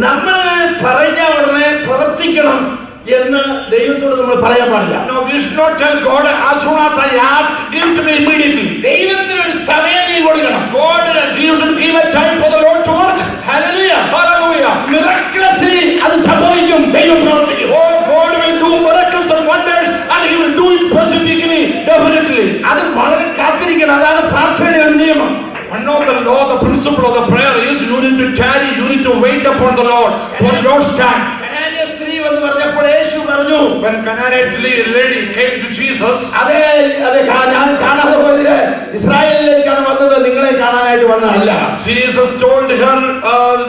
നമ്മൾ പറഞ്ഞ ഉടനെ പ്രവർത്തിക്കണം എന്ന് ദൈവത്തോട് നമ്മൾ പറയാൻ പാടില്ല. No, we should not tell God as soon as I ask, give to me immediately. ദൈവത്തിന് ഒരു സമയം നീ കൊടുക്കണം. God, you should give a time for the Lord to work. Hallelujah. Hallelujah. Miraculously അത് സംഭവിക്കും. ദൈവം പ്രവർത്തിക്കും. Oh, God will do miracles and wonders and he will do it specifically, definitely. അത് വളരെ കാത്തിരിക്കണം. അതാണ് പ്രാർത്ഥനയുടെ ഒരു നിയമം. One of the law, the principle of the prayer is you need to tarry, you need to wait upon the Lord for your stand. കനാന്യ സ്ത്രീ എന്ന് പറഞ്ഞപ്പോൾ യേശു പറഞ്ഞു, When Canaanite lady came to Jesus, അതെ ഞാൻ കാണാതെ പോയതിന് ഇസ്രായേലിലേക്കാണ് വന്നത്, നിങ്ങളെ കാണാനായിട്ട് വന്നതല്ല. Jesus told her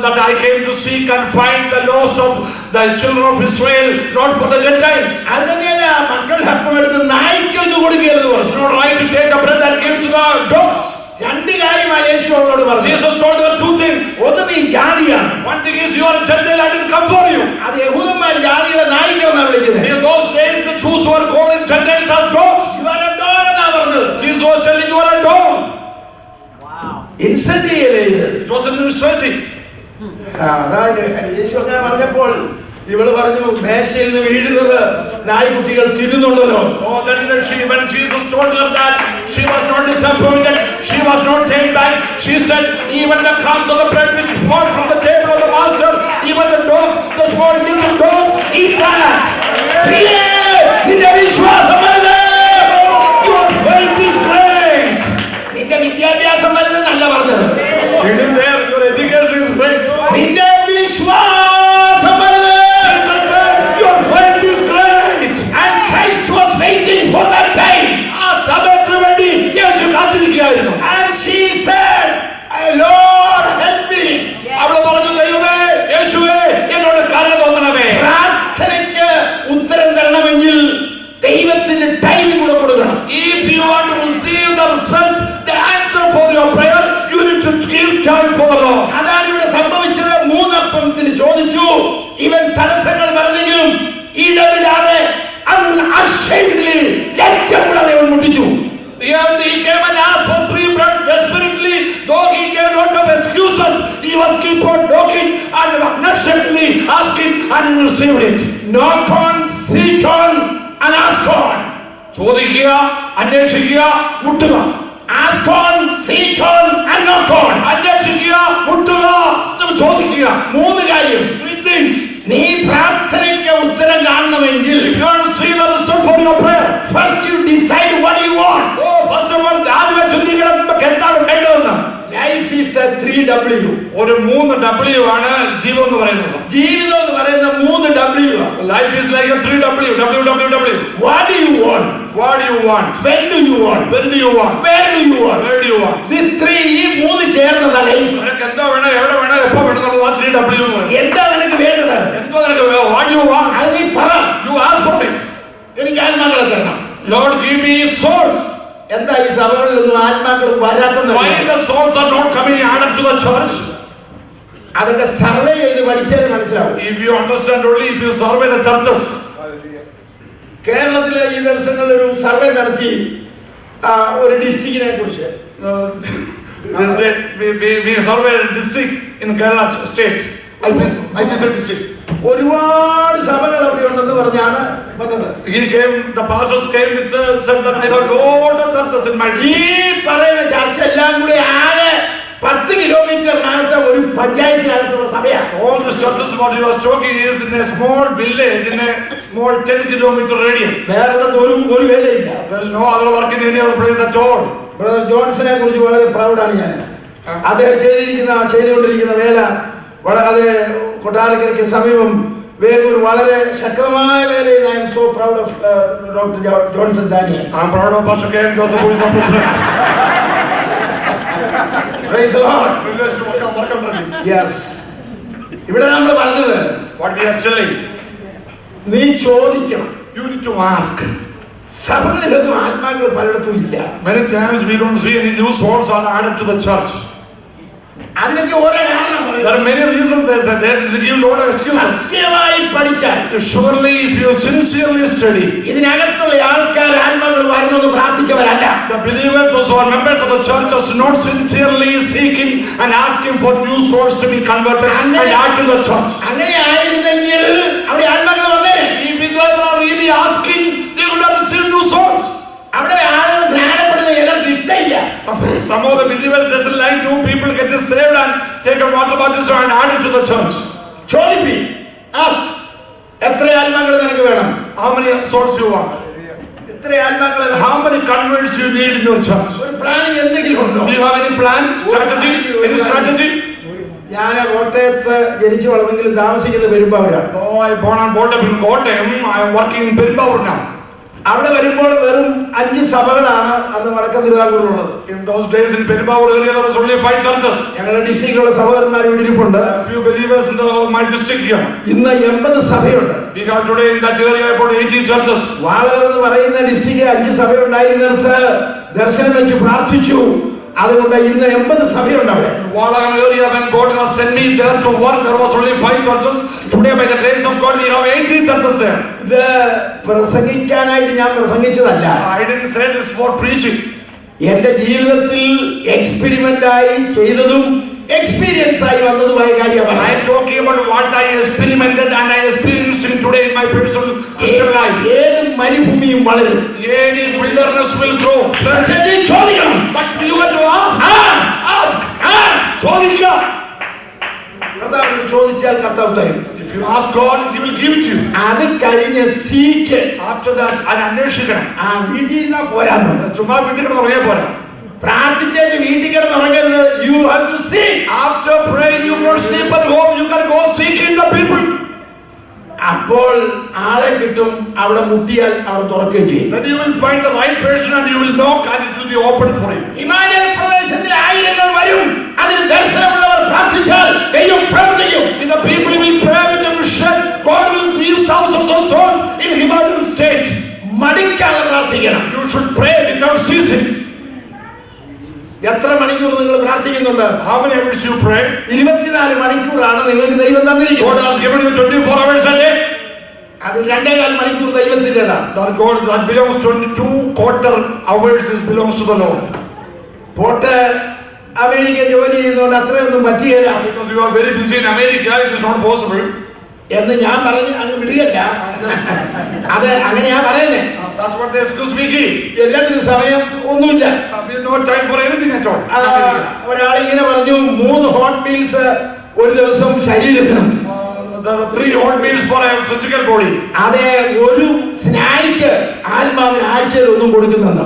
that I came to seek and find the lost of the children of Israel, not for the Gentiles. അത് തന്നെയല്ല, മക്കളുടെ അപ്പം എടുത്ത് നായ്ക്കൾക്ക് കൊടുക്കരുത്. It's not right to take the bread and give to the dogs. രണ്ട് കാര്യമായി യേശു അവളോട് പറഞ്ഞു. Jesus told her two things. ഒന്ന്, നീ ജാതിയാണ്. One thing is you are a Gentile, I didn't come for you. അത് യഹൂദന്മാർ ജാതികളെ നായ്ക്കളെന്നാണ് വിളിക്കുന്നത്. In those days the Jews were calling Gentiles as dogs. You are a dog എന്നാ പറഞ്ഞത്. Jesus was telling you are a dog. Insult ചെയ്യലേ ഇത്. It was an insulting. അതായത് യേശു അങ്ങനെ പറഞ്ഞപ്പോൾ ഇവള് പറഞ്ഞു, മേശയിൽ നിന്ന് വീഴുന്നത് നായ്ക്കുട്ടികൾ തിന്നുന്നുണ്ടല്ലോ. Oh, then when Jesus told her that, she was not disappointed, she was not taken back. She said, even the crumbs of the bread which fall from the table of the master, even the dogs, the small little dogs eat that. സ്ത്രീയേ, നിന്റെ വിശ്വാസം വലുത്. Your faith is great. നിന്റെ വിദ്യാഭ്യാസം വലുതെന്നല്ല പറഞ്ഞത്. Even there, your education is great. നിന്റെ വിശ്വാസം വലുത്. Jesus said, your faith is great. And Christ was waiting for that time. ആ സമയത്തിന് വേണ്ടി യേശു കാത്തിരിക്കുകയായിരുന്നു. And she said, Lord, help me. അവൾ പറഞ്ഞു, ദൈവമേ, യേശുവേ, എന്നോട് കരുണ തോന്നണമേ. പ്രാർത്ഥനയ്ക്ക് ഉത്തരം തരണമെങ്കിൽ ദൈവത്തിന് ടൈം കൂടെ കൊടുക്കണം. If you want to receive the result, the answer for your prayer, you need to give time for the Lord. അതാണ് ഇവിടെ സംഭവിച്ചത്. മൂന്നപ്പത്തിന് ചോദിച്ചു, ഇവൻ തടസ്സങ്ങൾ പറഞ്ഞെങ്കിലും ഇടവിടാതെ unashamedly ലജ്ജകൂടാതെ അവൻ മുട്ടിച്ചു. He came and asked for 3 bread desperately, though he gave lot of excuses, he was keep on knocking and unashamedly asking and he received it. Knock on, seek on and ask on. ചോദിക്കുക, അന്വേഷിക്കുക, മുട്ടുക. Ask on, seek on and knock on. അന്വേഷിക്കുക, മുട്ടുക, ചോദിക്കുക. 3 കാര്യം. 3 things. നീ പ്രാർത്ഥനയ്ക്ക് ഉത്തരം കാണണമെങ്കിൽ If you want to see the result for your prayer, first you decide what you want. oh, first of all, ആദ്യമേ ചിന്തിക്കണം നമുക്ക് എന്താണ് വേണ്ടതെന്ന്. Life is a 3W. ഒരു 3W ആണ് ജീവിതം എന്ന് പറയുന്നത്. ജീവിതം എന്ന് പറയുന്ന 3W. Life is like a 3W. WWW. What do you want? What do you want? When do you want? When do you want? Where do you want? Where do you want? These 3, ഈ 3 ചേർന്നതാ life. നിനക്ക് എന്താ വേണം, എവിടെ വേണം, എപ്പോ വേണം എന്നുള്ളത് 3W എന്ന് പറയും. എന്താ നിനക്ക് വേണ്ടത്? എന്തോ നിനക്ക് വേണം. What do you want? അത് നീ പറ. You ask for it. എനിക്ക് ആത്മാക്കളെ തരണം. Lord, give me souls. എന്താ ഈ സഭകളിലൊന്നും ആത്മാക്കൾ വരാത്തെന്ന്? Why the souls are not coming added to the church? അതൊക്കെ സർവേ ചെയ്ത് പഠിച്ചാലേ മനസ്സിലാവും. If you understand only if you survey the churches. കേരളത്തിലെ ഈ ദിവസങ്ങളിൽ ഒരു സർവേ നടത്തി ഒരു ഡിസ്ട്രിക്റ്റിനെ കുറിച്ച്. We surveyed a district in Kerala state. IPC district. ഒരുപാട് സഭകൾ അവിടെ ഉണ്ടെന്ന് പറഞ്ഞാണ് വന്നത്. The pastors came with said that I have lot of churches in my district. ഈ പറയുന്ന ചർച്ച എല്ലാം കൂടി ആകെ 10 കിലോമീറ്ററിനകത്ത് ഒരു പഞ്ചായത്തിനകത്തുള്ള സഭയാണ്. All the churches what he was talking is in a small village, in a small 10-kilometer radius. വേറെടുത്ത് ഒരു വേലയില്ല. There is no other work in any other place at all. Brother ജോൺസനെ കുറിച്ച് വളരെ പ്രൗഡാണ് ഞാൻ. അദ്ദേഹം ചെയ്തുകൊണ്ടിരിക്കുന്ന വേല വളരെ കൊട്ടാരക്കരയ്ക്ക് സമീപം വേഗൂർ വളരെ ശക്തമായ വേലയിൽ. I am so proud of Dr. Johnson Daniel. I am proud of Pastor K. Joseph, who is our president. Praise the Lord. Yes. ഇവിടെ നമ്മൾ പറഞ്ഞത്, what we are telling, നീ ചോദിക്കണം. you need to ask. സഭകളിലൊന്നും ആത്മാക്കൾ പലയിടത്തും ഇല്ല. Many times we don't see any new souls are added to the church. അതിനൊക്കെ ഓരോ കാരണം There are many reasons they said. They give no excuses. സത്യമായി പഠിച്ചാൽ, Surely, if you sincerely study, ഇതിനകത്തുള്ള ആൾക്കാർ ആത്മാക്കൾ വരുന്നെന്ന് പ്രാർത്ഥിച്ചവരല്ല. the believers, those who are members of the church, are not sincerely seeking and asking for new souls to be converted and add to the church. അങ്ങനെ ആയിരുന്നെങ്കിൽ അവിടെ ആത്മാക്കൾ വന്നേ. If they were really asking, they would have received new souls. അവിടെ ആളുകൾ സ്നാനപ്പെടുന്ന എല്ലാവർക്കും ഇഷ്ടമില്ല. Some of the believers doesn't like new people get saved and take a water baptism and add it to the church. ചോദിപ്പി, ask, എത്ര ആത്മാക്കൾ നിനക്ക് വേണം? How many souls you want? എത്ര ആത്മാക്കളെ? How many converts you need in your church? ഒരു planning എന്തെങ്കിലും ഉണ്ടോ? Do you have any plan, strategy, any strategy? ഞാൻ കോട്ടയത്ത് ജനിച്ചു വളർന്നെങ്കിലും താമസിക്കുന്നത് പെരുമ്പാവൂരാണ്. Oh, I born and brought up in Kottayam. I am working in Perumbavoor now. അവിടെ വരുമ്പോൾ വെറും 5 സഭകളാണ് അന്ന് വടക്കൻ തിരുവിതാംകൂറിലുള്ളത്. In those days in Perumbavoor area there was only 5 churches. ഞങ്ങളുടെ ഡിസ്ട്രിക്റ്റിലുള്ള സഹോദരന്മാർ ഇവിടെ ഇരിപ്പുണ്ട്. A few believers in my district here. ഇന്ന് 80 സഭയുണ്ട്. We have today in that area about 80 churches. Valakom എന്ന് പറയുന്ന ഡിസ്ട്രിക്റ്റിൽ 5 സഭയുണ്ടായിരുന്നിടത്ത് ദർശനം വെച്ച് പ്രാർത്ഥിച്ചു. അതുകൊണ്ട് ഇന്ന് 80 സഭയുണ്ട് അവിടെ. Valagam area, when God has sent me there to work, there was only 5 churches. Today by the grace of God we have 80 churches there. ഇത് പ്രസംഗിക്കാനായിട്ട് ഞാൻ പ്രസംഗിച്ചതല്ല. I didn't say this for preaching. എന്റെ ജീവിതത്തിൽ എക്സ്പെരിമെന്റ് ആയി ചെയ്തതും experience ആയി വന്നതുമായ കാര്യമാണ്. I am talking about what I experimented and I experiencing today in my personal Christian life. ഏത് മരുഭൂമിയും വളരും. Any wilderness will grow. ചോദിക്കണം. But you have to ask. ചോദിക്കുക. കർത്താവിനോട് ചോദിച്ചാൽ കർത്താവ് തരും. If you ask God, He will give it to you. അത് കഴിഞ്ഞ് സീക്ക്. After that, അത് അന്വേഷിക്കണം. വീട്ടിൽ ഇരുന്നാ പോരാന്ന്. ചുമ്മാ വീട്ടിൽ കിടന്ന് ഉറങ്ങിയാ പോരാ. പ്രാർത്ഥിച്ചേച്ച് വീട്ടിൽ കിടന്ന് ഉറങ്ങരുത്. You have to seek. After praying, you will sleep at home. You can go seeking the people. അപ്പോൾ ആളെ കിട്ടും. അവിടെ മുട്ടിയാൽ അവിടെ തുറക്കുകയും ചെയ്യും. Then you will find the right person and you will knock and it will be open for you. Himachal പ്രദേശത്തിൽ ആയിരങ്ങൾ വരും. അതിന് ദർശനമുള്ളവർ പ്രാർത്ഥിച്ചാൽ ദൈവം പ്രവർത്തിക്കും. If the people will pray with the vision, God will give thousands of souls in Himachal state. മടിക്കാതെ പ്രാർത്ഥിക്കണം. You should pray without ceasing. എത്ര മണിക്കൂർ നിങ്ങൾ പ്രാർത്ഥിക്കുന്നുണ്ട്? How many hours you pray? 24 മണിക്കൂറാണ് നിങ്ങൾക്ക് ദൈവം തന്നിരിക്കുന്നത്. God has given you 24 hours a day. അത് 2.25 മണിക്കൂർ ദൈവത്തിൻ്റെതാണ്. That God that belongs 22 hours belongs to the Lord. പോട്ടെ, അമേരിക്ക ജോലി ചെയ്യുന്നതുകൊണ്ട് അത്രയൊന്നും പറ്റുകയില്ല. Because you are very busy in America, it is not possible. എന്ന് ഞാൻ പറഞ്ഞ് അങ്ങ് വിടുകയല്ല. അത് അങ്ങനെയാ പറയുന്നേ. That's what the excuse we give. എല്ലാത്തിനും സമയം ഒന്നുമില്ല. We have no time for anything at all. ഒരാൾ ഇങ്ങനെ പറഞ്ഞു 3 ഹോട്ട് മീൽസ് ഒരു ദിവസം ശരീരത്തിനും. The 3 hot meals for a physical body. അതെ, ഒരു സ്നാക്ക് ആത്മാവിന് ആഴ്ചയിൽ ഒന്നും കൊടുക്കുന്നുണ്ട്.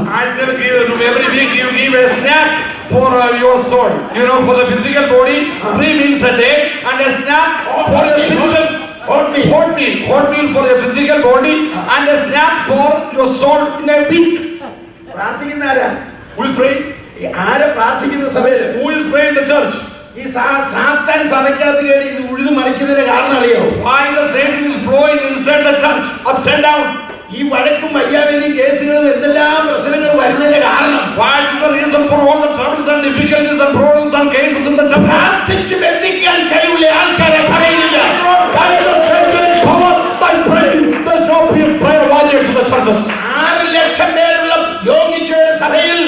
Every week you give a snack for your soul. You know, for the physical body, 3 meals a day and a snack for your spiritual. Hot meal for your physical body and a snack for your soul in a week. പ്രാർത്ഥിക്കുന്ന ആരാ? Who is praying? ആരെ പ്രാർത്ഥിക്കുന്ന സഭയിൽ? Who is praying in the church? ഈ സാത്താൻ സഭയ്ക്കകത്ത് കേടി ഇത് ഉഴുതു മറിക്കുന്നതിന്റെ കാരണം അറിയോ? Why the Satan is blowing inside the church, upside down? ഈ വഴക്കും വയ്യാവേലിയും കേസുകളും എന്തെല്ലാം പ്രശ്നങ്ങൾ വരുന്നതിന്റെ കാരണം? What is the reason for all the troubles and difficulties and problems and cases in the church? പ്രാർത്ഥിച്ച് ബന്ധിക്കാൻ കഴിവുള്ള ആൾക്കാരെ സഭയിലില്ല. By the satanic power, by praying, there's no prayer warriors in the churches. 6 ലക്ഷം പേരുള്ള യോഗിച്ചോയുടെ സഭയിൽ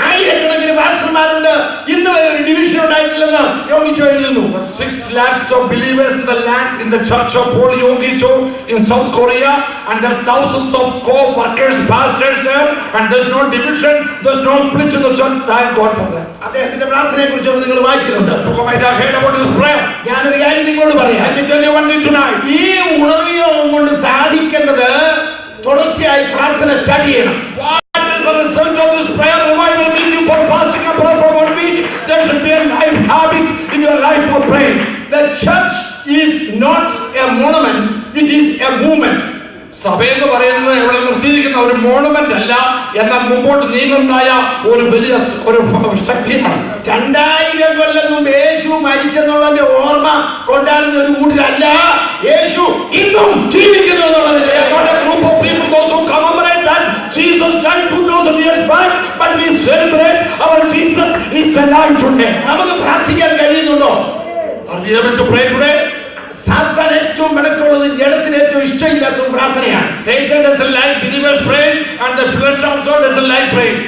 ആയിരക്കണക്കിന് പാസ്റ്റർമാരുണ്ട്. ഇന്ന് വരെ ഒരു ഡിവിഷൻ ഉണ്ടായിട്ടില്ലെന്ന് യോഗിച്ചോ എഴുതുന്നു. 6 lakhs of believers in the land in the church of Paul Yonggi-cho in South Korea, and there's thousands of co-workers, pastors there, and there's no division, there's no split in the church. Thank God for that. അദ്ദേഹത്തിന്റെ പ്രാർത്ഥനയെ കുറിച്ച് നിങ്ങൾ വായിച്ചിട്ടുണ്ട്. You might have heard about his prayer. ഞാനൊരു കാര്യം നിങ്ങളോട് പറയാം. Let me tell you one thing tonight. ഈ ഉണർവിയോഗം കൊണ്ട് സാധിക്കേണ്ടത് തുടർച്ചയായി പ്രാർത്ഥന സ്റ്റാർട്ട് ചെയ്യണം. As a result of this prayer revival meeting for fasting and prayer for 1 week, there should be a life habit in your life for praying. The church is not a monument, it is a movement. സഭയെന്ന് പറയുന്നത് ഇവിടെ നിർത്തിയിരിക്കുന്ന ഒരു monument അല്ല, എന്നാൽ മുമ്പോട്ട് നീങ്ങുന്നതായ ഒരു വലിയ ഒരു ശക്തിയാണ്. 2000 കൊല്ലം മുമ്പ് യേശു മരിച്ചെന്നുള്ളതിന്റെ ഓർമ്മ കൊണ്ടാടുന്ന ഒരു കൂട്ടരല്ല, യേശു ഇന്നും ജീവിക്കുന്നു എന്നുള്ളതിന്റെ. A group of people, those who commemorate that Jesus died 2000 years back, but we celebrate our Jesus is alive today. നമുക്ക് പ്രാർത്ഥിക്കാൻ കഴിയുന്നു. Are we able to pray today? സാത്താൻ ഏറ്റവും മെനക്കുള്ളതും ജഡത്തിന് ഏറ്റവും ഇഷ്ടമില്ലാത്തതും പ്രാർത്ഥനയാണ്. Satan doesn't like believers praying, and the flesh also doesn't like praying.